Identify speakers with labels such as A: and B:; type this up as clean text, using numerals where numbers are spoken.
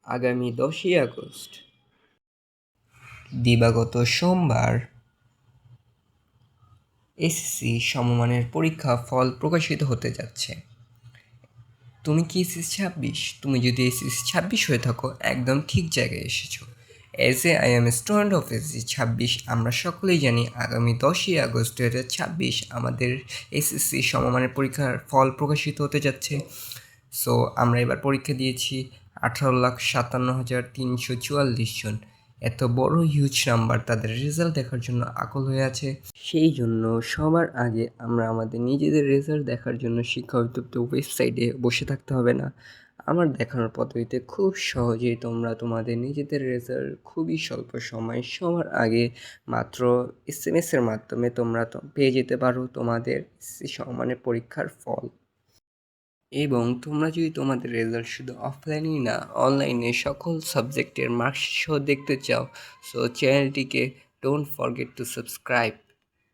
A: আগামী 10ই আগস্ট দিবাগত সোমবার এসএসসি সমমানের পরীক্ষা ফল প্রকাশিত হতে যাচ্ছে। তুমি কি এসএসসি 26? তুমি যদি এসএসসি 26 হয়ে থাকো, একদম ঠিক জায়গায় এসেছো। I am student of SSC 26, আমরা সকলেই জানি আগামী 10ই আগস্ট 2026 আমাদের এসএসসি সমমানের পরীক্ষার ফল প্রকাশিত হতে যাচ্ছে। সো আমরা এবার পরীক্ষা দিয়েছি 18,57,344 জন। এত বড় হিউজ নাম্বার তাদের রেজাল্ট দেখার জন্য আকুল হয়ে আছে। সেই জন্য সবার আগে আমরা আমাদের নিজেদের রেজাল্ট দেখার জন্য শিক্ষা অধিদপ্তর ওয়েবসাইটে বসে থাকতে হবে না। আমার দেখানোর পদ্ধতিতে খুব সহজেই তোমরা তোমাদের নিজেদের রেজাল্ট খুবই স্বল্প সময় সবার আগে মাত্র এসএমএসের মাধ্যমে তোমরা পেয়ে যেতে পারো তোমাদের সমমানের পরীক্ষার ফল। এবং তোমরা যদি তোমাদের রেজাল্ট শুধু অফলাইনেই না, অনলাইনে সকল সাবজেক্টের মার্কস সহ দেখতে চাও, সো চ্যানেলটিকে ডোন্ট ফরগেট টু সাবস্ক্রাইব।